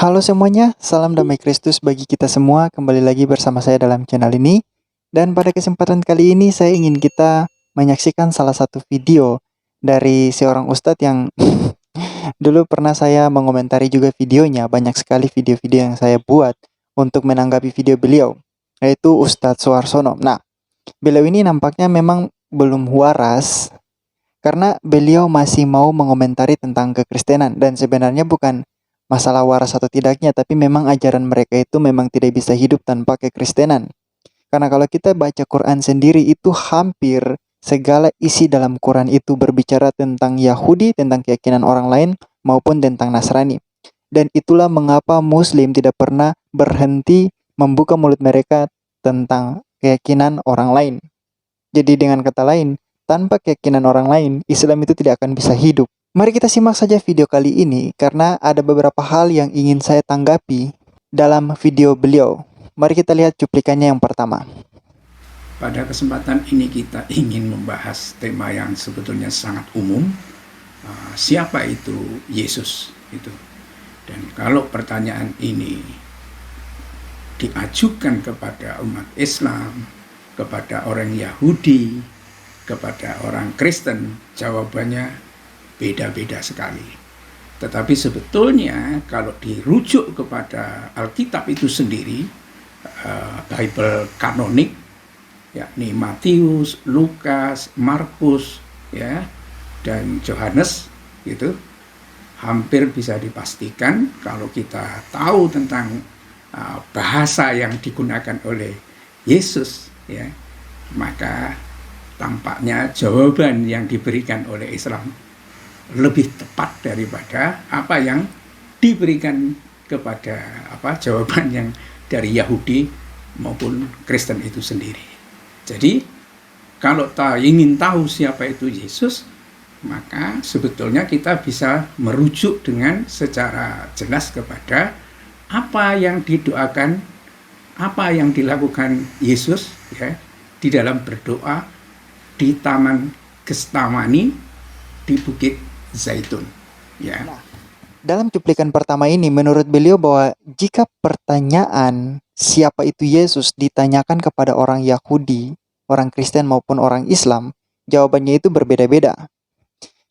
Halo semuanya, salam damai Kristus bagi kita semua. Kembali lagi bersama saya dalam channel ini. Dan pada kesempatan kali ini saya ingin kita menyaksikan salah satu video dari seorang ustadz yang dulu pernah saya mengomentari juga videonya. Banyak sekali video-video yang saya buat untuk menanggapi video beliau, yaitu Ustadz Suharsono. Nah, beliau ini nampaknya memang belum waras karena beliau masih mau mengomentari tentang kekristenan, dan sebenarnya bukan masalah waras atau tidaknya, tapi memang ajaran mereka itu memang tidak bisa hidup tanpa kekristenan. Karena kalau kita baca Quran sendiri itu hampir segala isi dalam Quran itu berbicara tentang Yahudi, tentang keyakinan orang lain, maupun tentang Nasrani. Dan itulah mengapa Muslim tidak pernah berhenti membuka mulut mereka tentang keyakinan orang lain. Jadi dengan kata lain, tanpa keyakinan orang lain, Islam itu tidak akan bisa hidup. Mari kita simak saja video kali ini karena ada beberapa hal yang ingin saya tanggapi dalam video beliau. Mari kita lihat cuplikannya yang pertama. Pada kesempatan ini kita ingin membahas tema yang sebetulnya sangat umum, siapa itu Yesus itu. Dan kalau pertanyaan ini diajukan kepada umat Islam, kepada orang Yahudi, kepada orang Kristen, jawabannya beda-beda sekali. Tetapi sebetulnya kalau dirujuk kepada Alkitab itu sendiri, Bible kanonik, yakni Matius, Lukas, Markus, ya, dan Yohanes, gitu, hampir bisa dipastikan kalau kita tahu tentang bahasa yang digunakan oleh Yesus, ya, maka tampaknya jawaban yang diberikan oleh Islam lebih tepat daripada apa yang diberikan kepada jawaban yang dari Yahudi maupun Kristen itu sendiri. Jadi kalau ingin tahu siapa itu Yesus, maka sebetulnya kita bisa merujuk dengan secara jelas kepada apa yang didoakan, apa yang dilakukan Yesus, ya, di dalam berdoa di Taman Getsemani di Bukit Zaitun, ya. Dalam cuplikan pertama ini, menurut beliau bahwa jika pertanyaan siapa itu Yesus ditanyakan kepada orang Yahudi, orang Kristen maupun orang Islam, jawabannya itu berbeda-beda.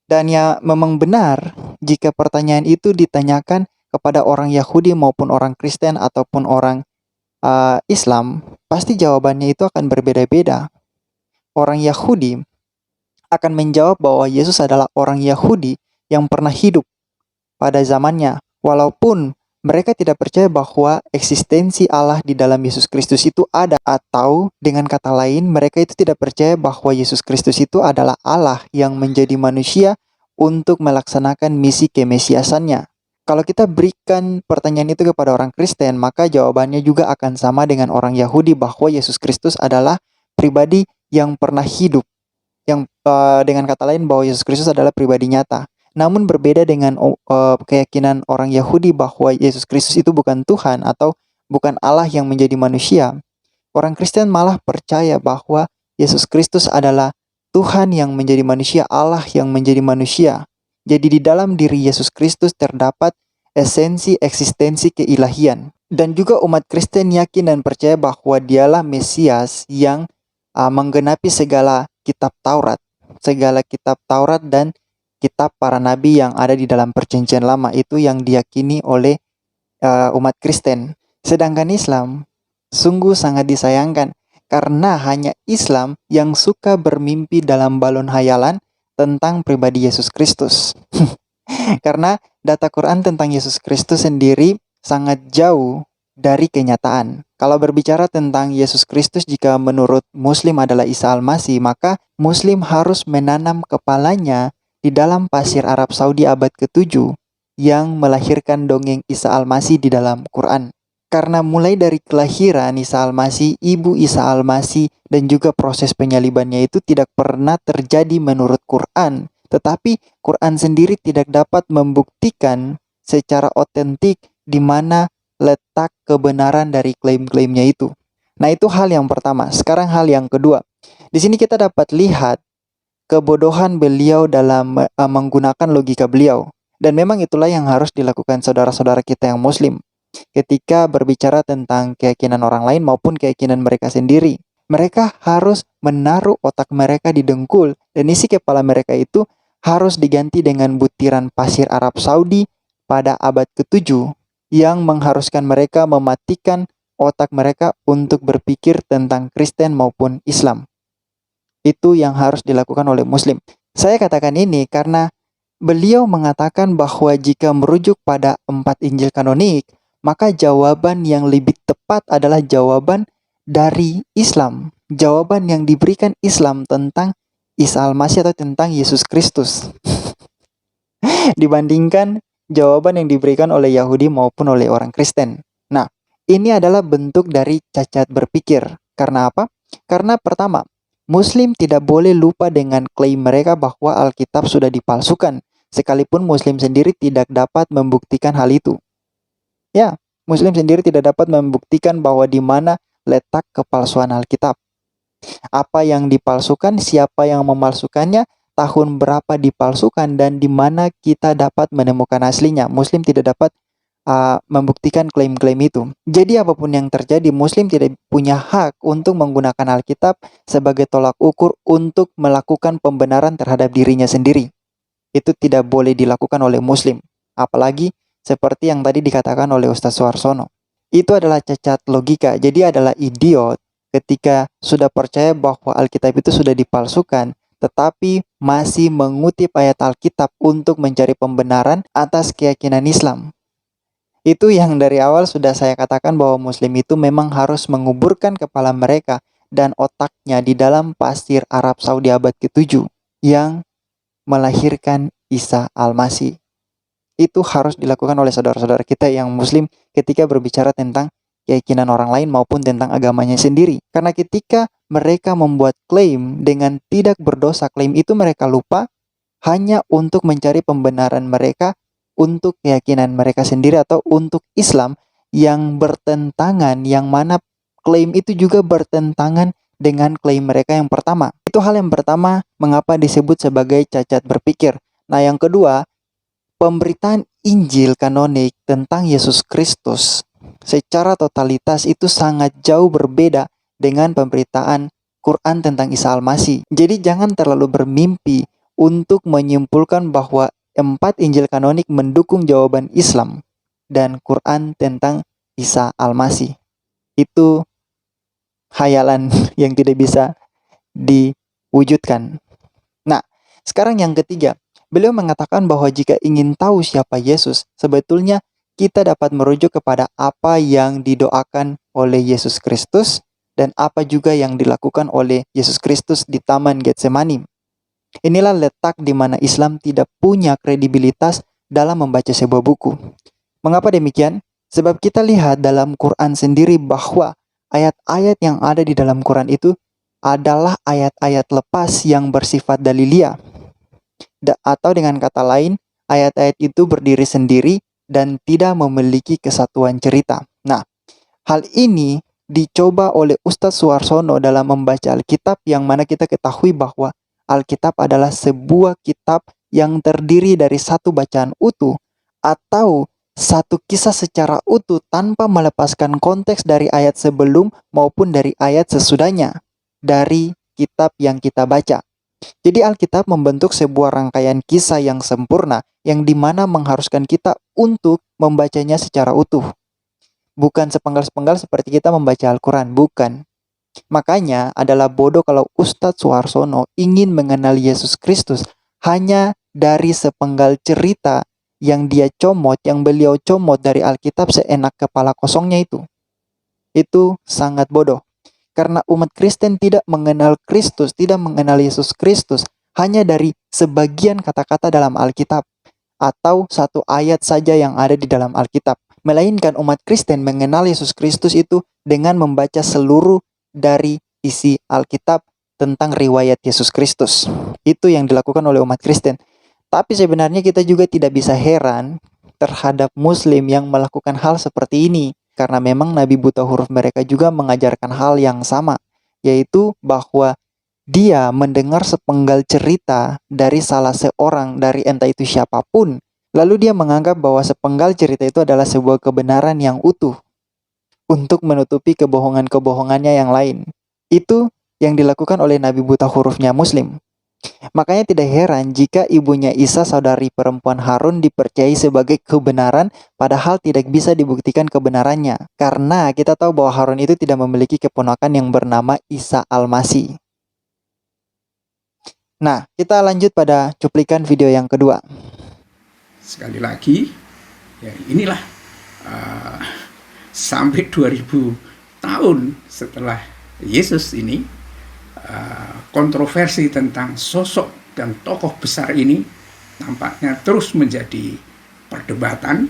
Dan ya memang benar jika pertanyaan itu ditanyakan kepada orang Yahudi maupun orang Kristen ataupun orang Islam, pasti jawabannya itu akan berbeda-beda. Orang Yahudi akan menjawab bahwa Yesus adalah orang Yahudi yang pernah hidup pada zamannya, walaupun mereka tidak percaya bahwa eksistensi Allah di dalam Yesus Kristus itu ada, atau dengan kata lain, mereka itu tidak percaya bahwa Yesus Kristus itu adalah Allah yang menjadi manusia untuk melaksanakan misi kemesiasannya. Kalau kita berikan pertanyaan itu kepada orang Kristen, maka jawabannya juga akan sama dengan orang Yahudi bahwa Yesus Kristus adalah pribadi yang pernah hidup, yang dengan kata lain bahwa Yesus Kristus adalah pribadi nyata. Namun berbeda dengan keyakinan orang Yahudi bahwa Yesus Kristus itu bukan Tuhan atau bukan Allah yang menjadi manusia. Orang Kristen malah percaya bahwa Yesus Kristus adalah Tuhan yang menjadi manusia, Allah yang menjadi manusia. Jadi di dalam diri Yesus Kristus terdapat esensi eksistensi keilahian. Dan juga umat Kristen yakin dan percaya bahwa dialah Mesias yang menggenapi segala kitab Taurat dan kitab para nabi yang ada di dalam perjanjian lama, itu yang diyakini oleh umat Kristen. Sedangkan Islam sungguh sangat disayangkan karena hanya Islam yang suka bermimpi dalam balon hayalan tentang pribadi Yesus Kristus. Karena data Quran tentang Yesus Kristus sendiri sangat jauh dari kenyataan. Kalau berbicara tentang Yesus Kristus, jika menurut Muslim adalah Isa Al-Masih, maka Muslim harus menanam kepalanya di dalam pasir Arab Saudi abad ke-7 yang melahirkan dongeng Isa Al-Masih di dalam Quran. Karena mulai dari kelahiran Isa Al-Masih, ibu Isa Al-Masih, dan juga proses penyalibannya itu tidak pernah terjadi menurut Quran. Tetapi Quran sendiri tidak dapat membuktikan secara otentik di mana letak kebenaran dari klaim-klaimnya itu. Nah, itu hal yang pertama. Sekarang hal yang kedua. Di sini kita dapat lihat kebodohan beliau dalam menggunakan logika beliau. Dan memang itulah yang harus dilakukan saudara-saudara kita yang muslim ketika berbicara tentang keyakinan orang lain maupun keyakinan mereka sendiri. Mereka harus menaruh otak mereka di dengkul dan isi kepala mereka itu harus diganti dengan butiran pasir Arab Saudi pada abad ke-7 yang mengharuskan mereka mematikan otak mereka untuk berpikir tentang Kristen maupun Islam. Itu yang harus dilakukan oleh muslim. Saya katakan ini karena beliau mengatakan bahwa jika merujuk pada 4 Injil kanonik, maka jawaban yang lebih tepat adalah jawaban dari Islam. Jawaban yang diberikan Islam tentang Isa Al-Masih atau tentang Yesus Kristus. Dibandingkan jawaban yang diberikan oleh Yahudi maupun oleh orang Kristen. Nah, ini adalah bentuk dari cacat berpikir. Karena apa? Karena pertama, Muslim tidak boleh lupa dengan klaim mereka bahwa Alkitab sudah dipalsukan, sekalipun Muslim sendiri tidak dapat membuktikan hal itu. Ya, Muslim sendiri tidak dapat membuktikan bahwa di mana letak kepalsuan Alkitab. Apa yang dipalsukan, siapa yang memalsukannya, tahun berapa dipalsukan, dan di mana kita dapat menemukan aslinya. Muslim tidak dapat membuktikan klaim-klaim itu. Jadi apapun yang terjadi, Muslim tidak punya hak untuk menggunakan Alkitab sebagai tolak ukur untuk melakukan pembenaran terhadap dirinya sendiri. Itu tidak boleh dilakukan oleh Muslim. Apalagi seperti yang tadi dikatakan oleh Ustaz Suarsono. Itu adalah cacat logika. Jadi adalah idiot ketika sudah percaya bahwa Alkitab itu sudah dipalsukan, tetapi masih mengutip ayat Alkitab untuk mencari pembenaran atas keyakinan Islam. Itu yang dari awal sudah saya katakan bahwa Muslim itu memang harus menguburkan kepala mereka dan otaknya di dalam pasir Arab Saudi abad ke-7 yang melahirkan Isa Al-Masih. Itu harus dilakukan oleh saudara-saudara kita yang Muslim ketika berbicara tentang keyakinan orang lain maupun tentang agamanya sendiri. Karena ketika mereka membuat klaim dengan tidak berdosa, klaim itu mereka lupa hanya untuk mencari pembenaran mereka untuk keyakinan mereka sendiri atau untuk Islam yang bertentangan, yang mana klaim itu juga bertentangan dengan klaim mereka yang pertama. Itu hal yang pertama mengapa disebut sebagai cacat berpikir. Nah, yang kedua, pemberitaan Injil kanonik tentang Yesus Kristus secara totalitas itu sangat jauh berbeda dengan pemberitaan Quran tentang Isa Al-Masih. Jadi jangan terlalu bermimpi untuk menyimpulkan bahwa 4 Injil kanonik mendukung jawaban Islam dan Quran tentang Isa Al-Masih. Itu khayalan yang tidak bisa diwujudkan. Nah, sekarang yang ketiga, beliau mengatakan bahwa jika ingin tahu siapa Yesus, sebetulnya kita dapat merujuk kepada apa yang didoakan oleh Yesus Kristus dan apa juga yang dilakukan oleh Yesus Kristus di Taman Getsemani. Inilah letak di mana Islam tidak punya kredibilitas dalam membaca sebuah buku. Mengapa demikian? Sebab kita lihat dalam Quran sendiri bahwa ayat-ayat yang ada di dalam Quran itu adalah ayat-ayat lepas yang bersifat daliliyah. Atau dengan kata lain, ayat-ayat itu berdiri sendiri dan tidak memiliki kesatuan cerita. Nah, hal ini dicoba oleh Ustadz Suarsono dalam membaca Alkitab, yang mana kita ketahui bahwa Alkitab adalah sebuah kitab yang terdiri dari satu bacaan utuh atau satu kisah secara utuh tanpa melepaskan konteks dari ayat sebelum maupun dari ayat sesudahnya dari kitab yang kita baca. Jadi Alkitab membentuk sebuah rangkaian kisah yang sempurna yang dimana mengharuskan kita untuk membacanya secara utuh. Bukan sepenggal-sepenggal seperti kita membaca Al-Quran, bukan. Makanya adalah bodoh kalau Ustadz Suarsono ingin mengenal Yesus Kristus hanya dari sepenggal cerita yang dia comot, yang beliau comot dari Alkitab seenak kepala kosongnya itu. Itu sangat bodoh. Karena umat Kristen tidak mengenal Kristus, tidak mengenal Yesus Kristus hanya dari sebagian kata-kata dalam Alkitab atau satu ayat saja yang ada di dalam Alkitab. Melainkan umat Kristen mengenal Yesus Kristus itu dengan membaca seluruh dari isi Alkitab tentang riwayat Yesus Kristus. Itu yang dilakukan oleh umat Kristen. Tapi sebenarnya kita juga tidak bisa heran terhadap Muslim yang melakukan hal seperti ini. Karena memang Nabi buta huruf mereka juga mengajarkan hal yang sama. Yaitu bahwa dia mendengar sepenggal cerita dari salah seorang, dari entah itu siapapun, Lalu dia menganggap bahwa sepenggal cerita itu adalah sebuah kebenaran yang utuh untuk menutupi kebohongan-kebohongannya yang lain. Itu yang dilakukan oleh Nabi buta hurufnya Muslim. Makanya tidak heran jika ibunya Isa, saudari perempuan Harun, dipercayai sebagai kebenaran padahal tidak bisa dibuktikan kebenarannya. Karena kita tahu bahwa Harun itu tidak memiliki keponakan yang bernama Isa Al-Masih. Nah, kita lanjut pada cuplikan video yang kedua. Sekali lagi, ya inilah uh, sampai 2000 tahun setelah Yesus ini, kontroversi tentang sosok dan tokoh besar ini nampaknya terus menjadi perdebatan,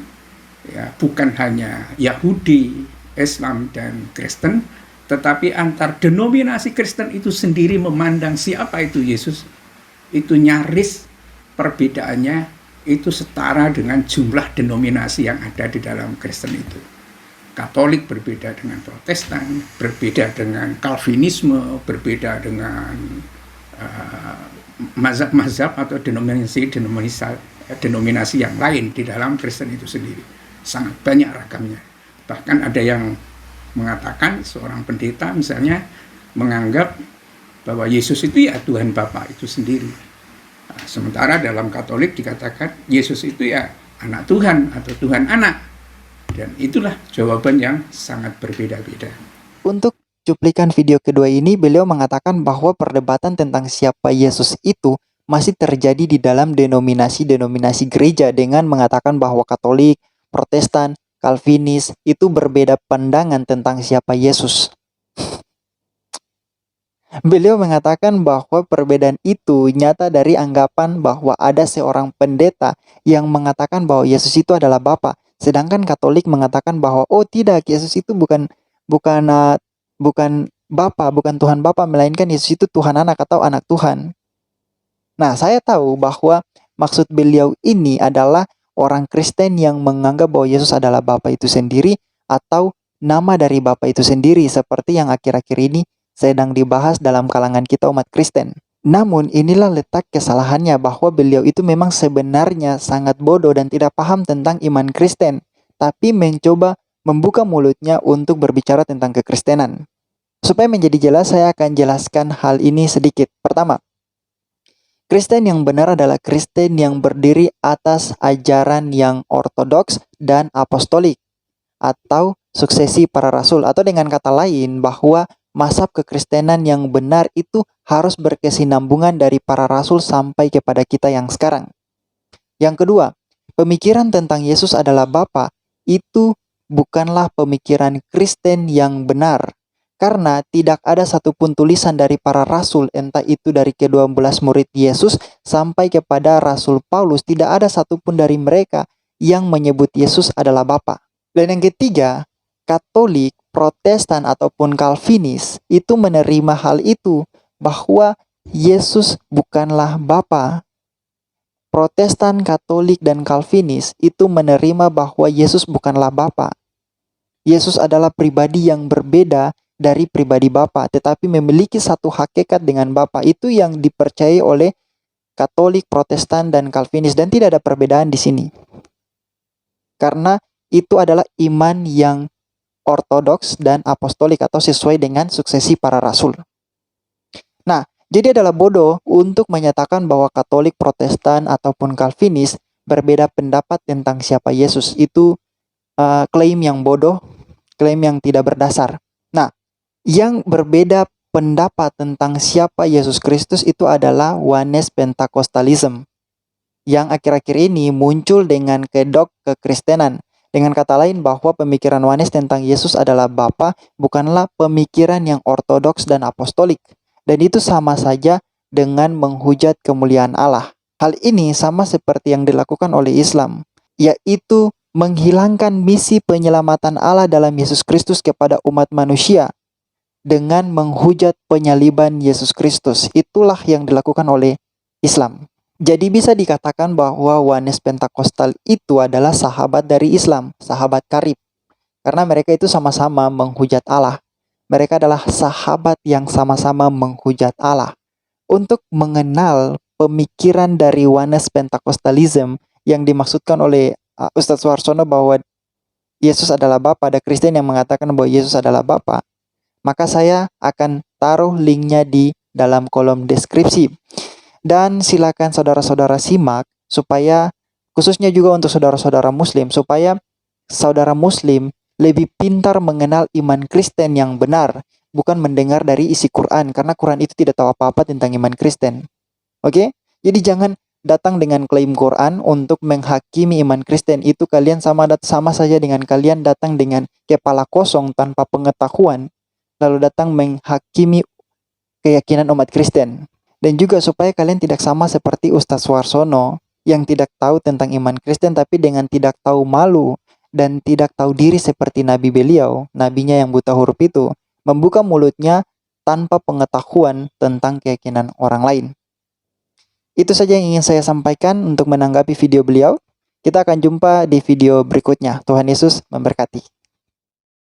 ya, bukan hanya Yahudi, Islam, dan Kristen, tetapi antar denominasi Kristen itu sendiri memandang siapa itu Yesus, itu nyaris perbedaannya itu setara dengan jumlah denominasi yang ada di dalam Kristen itu. Katolik berbeda dengan Protestan, berbeda dengan Calvinisme, berbeda dengan mazhab-mazhab atau denominasi yang lain di dalam Kristen itu sendiri. Sangat banyak ragamnya. Bahkan ada yang mengatakan, seorang pendeta misalnya menganggap bahwa Yesus itu ya Tuhan Bapa itu sendiri. Sementara dalam Katolik dikatakan Yesus itu ya anak Tuhan atau Tuhan anak. Dan itulah jawaban yang sangat berbeda-beda. Untuk cuplikan video kedua ini, beliau mengatakan bahwa perdebatan tentang siapa Yesus itu masih terjadi di dalam denominasi-denominasi gereja dengan mengatakan bahwa Katolik, Protestan, Calvinis itu berbeda pandangan tentang siapa Yesus. Beliau mengatakan bahwa perbedaan itu nyata dari anggapan bahwa ada seorang pendeta yang mengatakan bahwa Yesus itu adalah Bapa, sedangkan Katolik mengatakan bahwa oh tidak, Yesus itu bukan Bapa, bukan Tuhan Bapa, melainkan Yesus itu Tuhan Anak atau Anak Tuhan. Nah, saya tahu bahwa maksud beliau ini adalah orang Kristen yang menganggap bahwa Yesus adalah Bapa itu sendiri atau nama dari Bapa itu sendiri, seperti yang akhir-akhir ini sedang dibahas dalam kalangan kita umat Kristen. Namun inilah letak kesalahannya, bahwa beliau itu memang sebenarnya sangat bodoh dan tidak paham tentang iman Kristen, tapi mencoba membuka mulutnya untuk berbicara tentang kekristenan. Supaya menjadi jelas, saya akan jelaskan hal ini sedikit. Pertama, Kristen yang benar adalah Kristen yang berdiri atas ajaran yang ortodoks dan apostolik, atau suksesi para rasul, atau dengan kata lain bahwa mazhab kekristenan yang benar itu harus berkesinambungan dari para rasul sampai kepada kita yang sekarang. Yang kedua, pemikiran tentang Yesus adalah Bapa itu bukanlah pemikiran Kristen yang benar, karena tidak ada satupun tulisan dari para rasul, entah itu dari ke-12 murid Yesus sampai kepada Rasul Paulus, tidak ada satupun dari mereka yang menyebut Yesus adalah Bapa. Dan yang ketiga, Katolik, Protestan ataupun Calvinis itu menerima hal itu, bahwa Yesus bukanlah Bapa. Protestan, Katolik, dan Calvinis itu menerima bahwa Yesus bukanlah Bapa. Yesus adalah pribadi yang berbeda dari pribadi Bapa, tetapi memiliki satu hakikat dengan Bapa. Itu yang dipercayai oleh Katolik, Protestan, dan Calvinis, dan tidak ada perbedaan di sini. Karena itu adalah iman yang ortodoks dan apostolik atau sesuai dengan suksesi para rasul. Nah, jadi adalah bodoh untuk menyatakan bahwa Katolik, Protestan, ataupun Calvinis berbeda pendapat tentang siapa Yesus. Itu klaim yang bodoh, klaim yang tidak berdasar. Nah, yang berbeda pendapat tentang siapa Yesus Kristus itu adalah Oneness Pentecostalism, yang akhir-akhir ini muncul dengan kedok kekristenan. Dengan kata lain, bahwa pemikiran Oneness tentang Yesus adalah Bapa bukanlah pemikiran yang ortodoks dan apostolik. Dan itu sama saja dengan menghujat kemuliaan Allah. Hal ini sama seperti yang dilakukan oleh Islam, yaitu menghilangkan misi penyelamatan Allah dalam Yesus Kristus kepada umat manusia dengan menghujat penyaliban Yesus Kristus. Itulah yang dilakukan oleh Islam. Jadi bisa dikatakan bahwa Oneness Pentakostal itu adalah sahabat dari Islam, sahabat karib. Karena mereka itu sama-sama menghujat Allah. Mereka adalah sahabat yang sama-sama menghujat Allah. Untuk mengenal pemikiran dari Oneness Pentecostalism yang dimaksudkan oleh Ustadz Suharsono bahwa Yesus adalah Bapa, ada Kristen yang mengatakan bahwa Yesus adalah Bapa, maka saya akan taruh linknya di dalam kolom deskripsi. Dan silakan saudara-saudara simak supaya, khususnya juga untuk saudara-saudara Muslim, supaya saudara Muslim lebih pintar mengenal iman Kristen yang benar, bukan mendengar dari isi Quran, karena Quran itu tidak tahu apa-apa tentang iman Kristen. Oke? Jadi jangan datang dengan klaim Quran untuk menghakimi iman Kristen. Itu kalian sama saja dengan kalian datang dengan kepala kosong tanpa pengetahuan, lalu datang menghakimi keyakinan umat Kristen. Dan juga supaya kalian tidak sama seperti Ustadz Suharsono yang tidak tahu tentang iman Kristen, tapi dengan tidak tahu malu dan tidak tahu diri seperti nabi beliau, nabinya yang buta huruf itu, membuka mulutnya tanpa pengetahuan tentang keyakinan orang lain. Itu saja yang ingin saya sampaikan untuk menanggapi video beliau. Kita akan jumpa di video berikutnya. Tuhan Yesus memberkati.